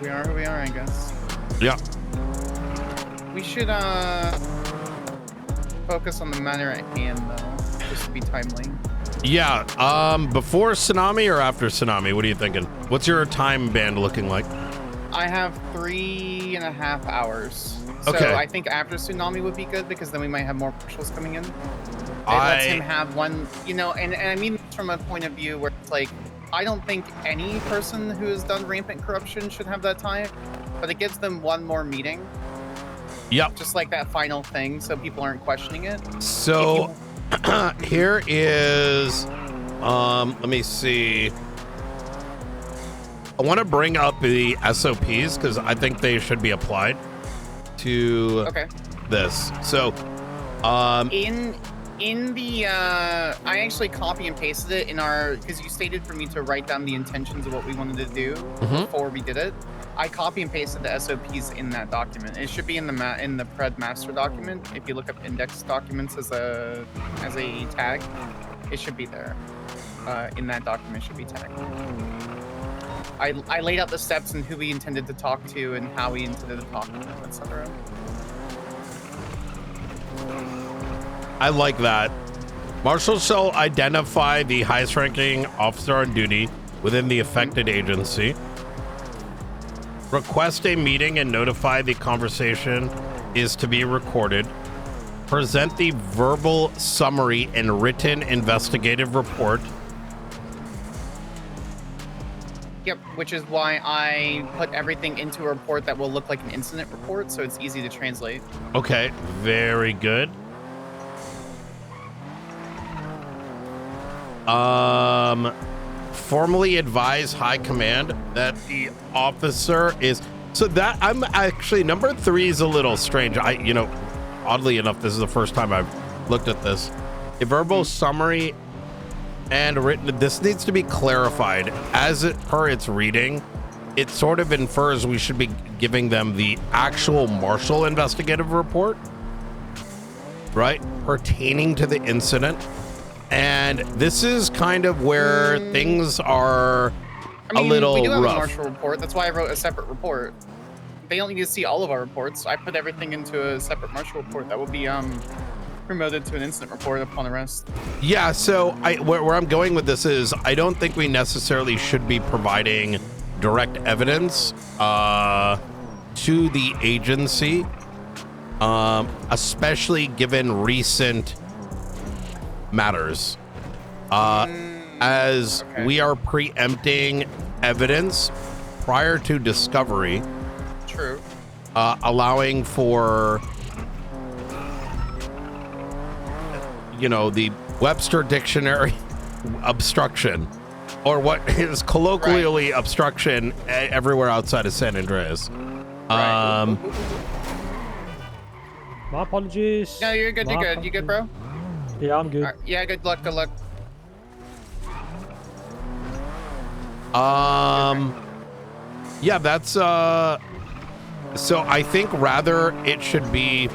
We are who we are, I guess. Yeah. We should focus on the matter at hand, though, just to be timely. Yeah. Before tsunami or after tsunami? What are you thinking? What's your time band looking like? I have 3.5 hours. So Okay. I think after tsunami would be good because then we might have more marshals coming in. It lets him have one, you know, and I mean from a point of view where it's like, I don't think any person who has done rampant corruption should have that time, but it gives them one more meeting. Yep. Just like that final thing, so people aren't questioning it. So here is, let me see. I want to bring up the SOPs because I think they should be applied to this. So, in the I actually copy and pasted it in our, because you stated for me to write down the intentions of what we wanted to do before we did it. I copy and pasted the SOPs in that document. It should be in the Pred master document. If you look up index documents as a tag, it should be there. In that document, it should be tagged. I laid out the steps and who we intended to talk to and how we intended to talk to them, etc. I like that. Marshals shall identify the highest ranking officer on duty within the affected agency. Request a meeting and notify the conversation is to be recorded. Present the verbal summary and written investigative report. Yep, which is why I put everything into a report that will look like an incident report, so it's easy to translate. Okay, very good. Formally advise high command that the officer is, so that I'm actually, number 3 is a little strange. You know, oddly enough, this is the first time I've looked at this. A verbal summary and written, this needs to be clarified. As it per its reading, it sort of infers we should be giving them the actual marshal investigative report, right, pertaining to the incident. And this is kind of where things are a little we do have rough. a marshal report. That's why I wrote a separate report. They don't need to see all of our reports. I put everything into a separate marshal report that will be promoted to an incident report upon arrest. Yeah, so where I'm going with this is I don't think we necessarily should be providing direct evidence to the agency, especially given recent matters, as we are preempting evidence prior to discovery. True. Allowing for, you know, the Webster Dictionary obstruction, or what is colloquially obstruction everywhere outside of San Andreas. Right. My apologies. No, you're good. You're good. You good, bro? Yeah, I'm good. Right. Yeah, good luck. Good luck. Yeah, that's so I think rather it should be,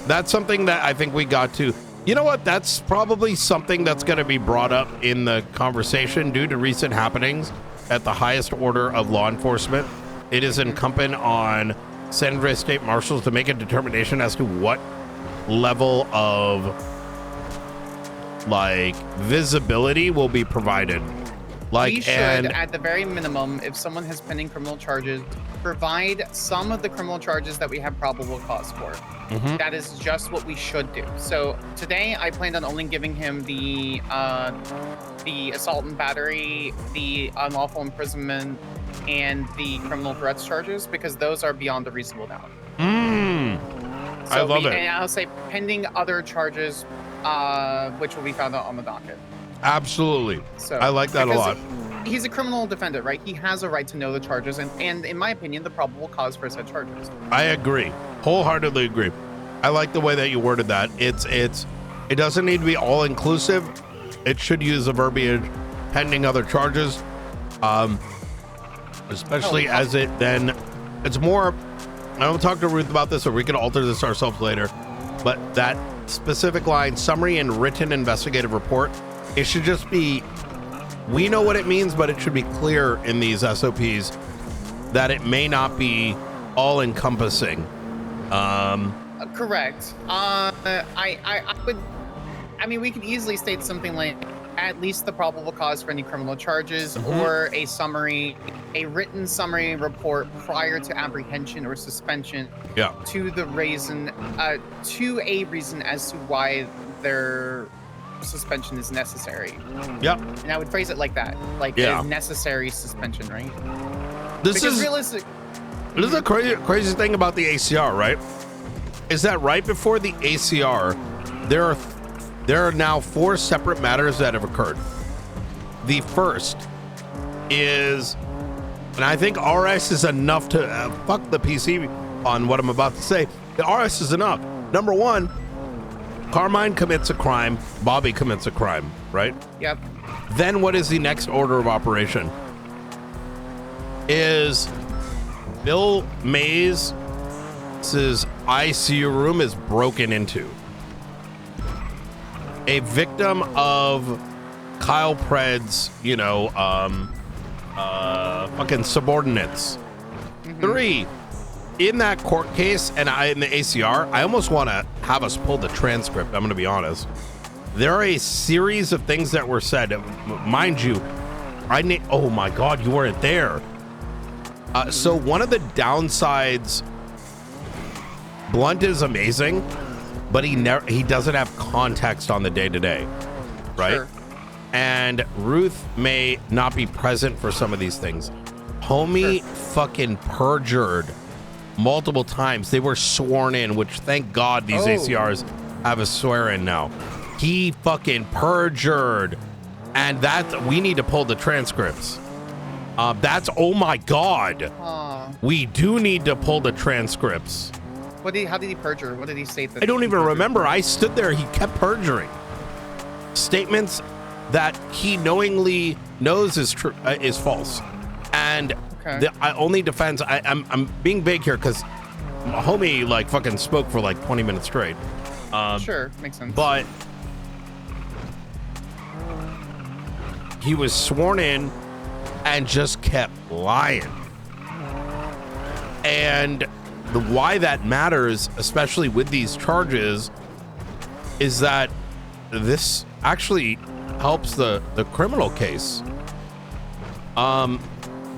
that's something that I think we got to, you know what, that's probably something that's going to be brought up in the conversation due to recent happenings at the highest order of law enforcement. It is incumbent on San Andreas State Marshals to make a determination as to what level of like visibility will be provided. Like, we should, at the very minimum, if someone has pending criminal charges, provide some of the criminal charges that we have probable cause for. That is just what we should do. So today, I planned on only giving him the assault and battery, the unlawful imprisonment, and the criminal threats charges, because those are beyond a reasonable doubt. I love it. And I'll say pending other charges, which will be found out on the docket. Absolutely. So, I like that a lot. He's a criminal defendant, right? He has a right to know the charges and in my opinion, the probable cause for said charges. I agree. Wholeheartedly agree. I like the way that you worded that. It doesn't need to be all inclusive. It should use the verbiage pending other charges. Especially as it then, it's more, I don't talk to Ruth about this, or we can alter this ourselves later, but that specific line, summary and written investigative report, it should just be, we know what it means, but it should be clear in these SOPs that it may not be all encompassing. Correct. I mean, we could easily state something like at least the probable cause for any criminal charges, or a written summary report prior to apprehension or suspension. Yeah. To a reason as to why their suspension is necessary. Yep. And I would phrase it like that, like a necessary suspension, right? This is a crazy thing about the ACR, right? Is that right before the ACR, there are now 4 separate matters that have occurred. The first is, and I think RS is enough to fuck the PC on what I'm about to say. The RS is enough. Number 1, Carmine commits a crime, Bobby commits a crime, right? Yep. Then what is the next order of operation? Is Bill Mays' ICU room is broken into. A victim of Kyle Pred's, fucking subordinates. 3, in that court case, and in the ACR, I almost want to have us pull the transcript. I'm going to be honest. There are a series of things that were said. Mind you, oh my God, you weren't there. So one of the downsides, Blunt is amazing, but he doesn't have context on the day-to-day, right? Sure. And Ruth may not be present for some of these things. Homie fucking perjured multiple times. They were sworn in, which thank God these ACRs have a swear in now. He fucking perjured, and we need to pull the transcripts. Oh my God. We do need to pull the transcripts. How did he perjure? What did he say? I don't even remember. I stood there. He kept perjuring statements that he knowingly knows is true, is false. And the only defense, I'm being big here because homie like fucking spoke for like 20 minutes straight. Sure, makes sense. But he was sworn in and just kept lying. And why that matters, especially with these charges, is that this actually helps the criminal case.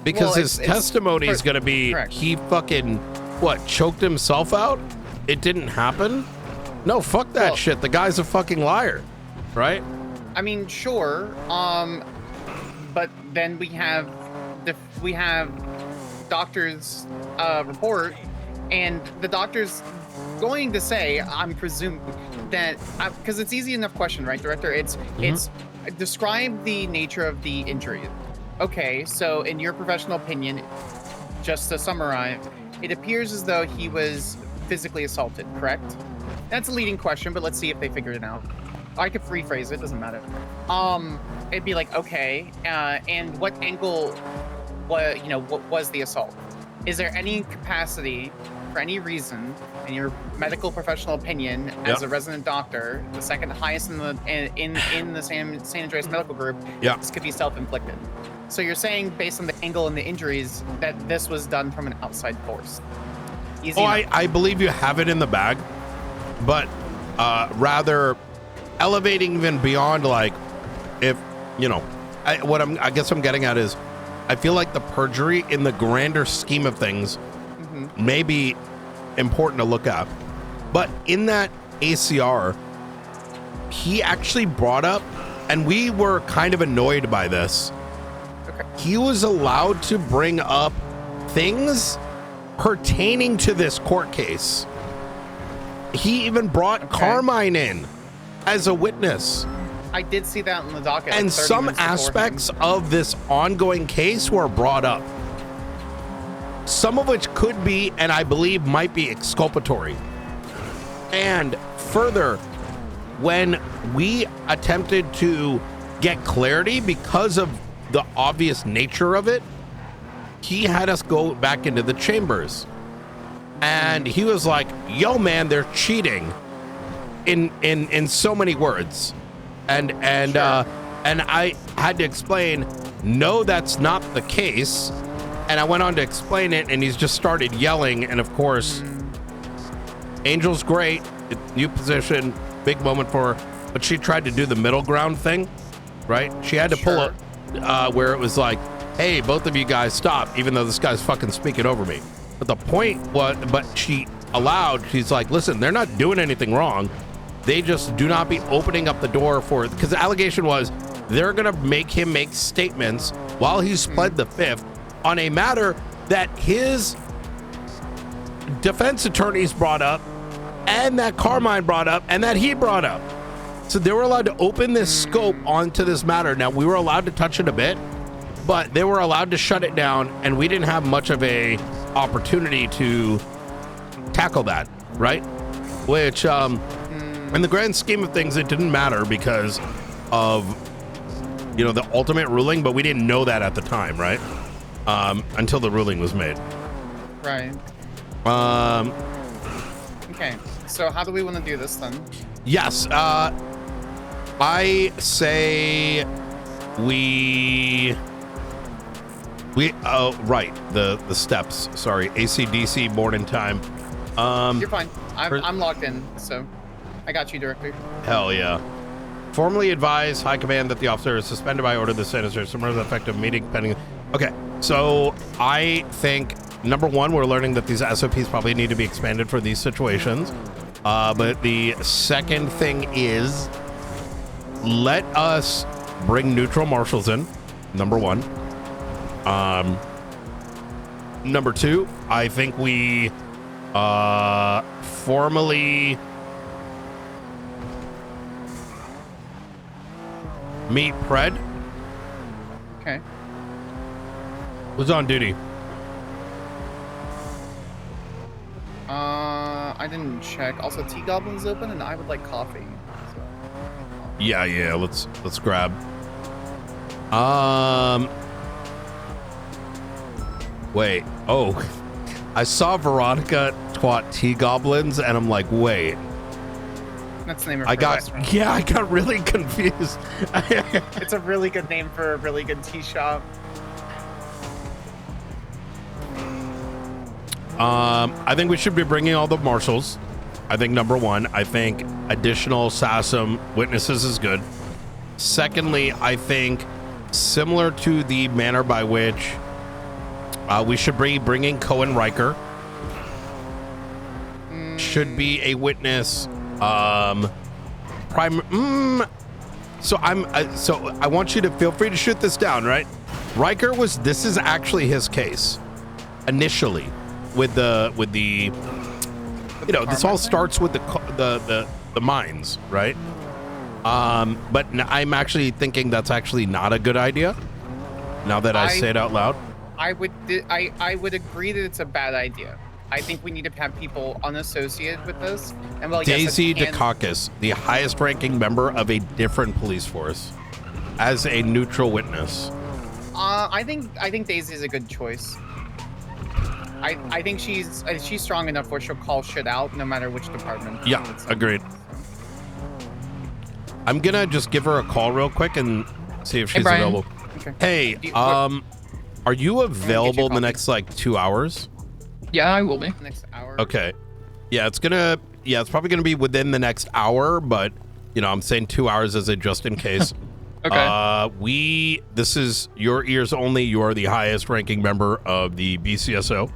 Because his testimony is going to be he fucking choked himself out. It didn't happen. No, fuck that shit. The guy's a fucking liar, right? I mean, sure. But then we have doctor's report, and the doctor's going to say, I'm presuming that because it's easy enough question, right, Director? It's describe the nature of the injury. Okay, so in your professional opinion, just to summarize, it appears as though he was physically assaulted, correct? That's a leading question, but let's see if they figured it out. I could rephrase it, doesn't matter. It'd be like, okay, and what angle, what was the assault? Is there any capacity, for any reason, in your medical professional opinion, as a resident doctor, the second highest in the San Andreas Medical Group, this could be self-inflicted? So you're saying, based on the angle and the injuries, that this was done from an outside force? Easy enough. I believe you have it in the bag, but rather elevating even beyond, like, if I guess I'm getting at is, I feel like the perjury in the grander scheme of things may be important to look at. But in that ACR, he actually brought up, and we were kind of annoyed by this. He was allowed to bring up things pertaining to this court case. He even brought Carmine in as a witness. I did see that on the docket. And some aspects of this ongoing case were brought up. Some of which could be, and I believe might be, exculpatory. And further, when we attempted to get clarity because of the obvious nature of it, he had us go back into the chambers. And he was like, yo, man, they're cheating in so many words. And I had to explain, no, that's not the case. And I went on to explain it, and he's just started yelling. And of course, Angel's great, new position, big moment for her, but she tried to do the middle ground thing, right? She had to pull up where it was like, hey, both of you guys stop, even though this guy's fucking speaking over me. But the point was, but she's like, listen, they're not doing anything wrong. They just do not be opening up the door for, because the allegation was they're going to make him make statements while he's pled the fifth on a matter that his defense attorneys brought up and that Carmine brought up and that he brought up. So they were allowed to open this scope onto this matter. Now, we were allowed to touch it a bit, but they were allowed to shut it down, and we didn't have much of a opportunity to tackle that, right? Which, in the grand scheme of things, it didn't matter because of, you know, the ultimate ruling, but we didn't know that at the time, right? Until the ruling was made. Right. Okay, so how do we want to do this then? Yes, I say we right, the steps, sorry, AC/DC morning time. You're fine. I'm logged in, so I got you, Director. Hell yeah. Formally advise High Command that the officer is suspended by order of the Senator, similar to the effective meeting pending. Okay, so I think, number one, we're learning that these SOPs probably need to be expanded for these situations. But the second thing is, let us bring neutral marshals in, number one. Number two, I think we formally meet Pred. Okay. Who's on duty? I didn't check. Also, Tea Goblin's open, and I would like coffee. So. Yeah, let's grab. Wait. Oh, I saw Veronica twat Tea Goblins, and I'm like, wait. That's the name of her restaurant. Yeah, I got really confused. It's a really good name for a really good tea shop. I think we should be bringing all the marshals. I think number one, I think additional SASM witnesses is good. Secondly, I think similar to the manner by which we should be bringing Cohen Riker. Should be a witness. So I want you to feel free to shoot this down, right? Riker this is actually his case initially with the you know, this all starts with the mines, right? But I'm actually thinking that's actually not a good idea now that I say it out loud. I would agree that it's a bad idea. I think we need to have people unassociated with this. And well, Daisy Dukakis, the highest ranking member of a different police force, as a neutral witness. I think Daisy is a good choice. I think she's strong enough where she'll call shit out no matter which department. Yeah, agreed. I'm gonna just give her a call real quick and see if she's available. Okay. Hey, are you available in the next like 2 hours? Yeah, I will be. Next hour. Okay. Yeah, it's probably gonna be within the next hour, but you know, I'm saying 2 hours as a just in case. Okay. This is your ears only. You are the highest ranking member of the BCSO.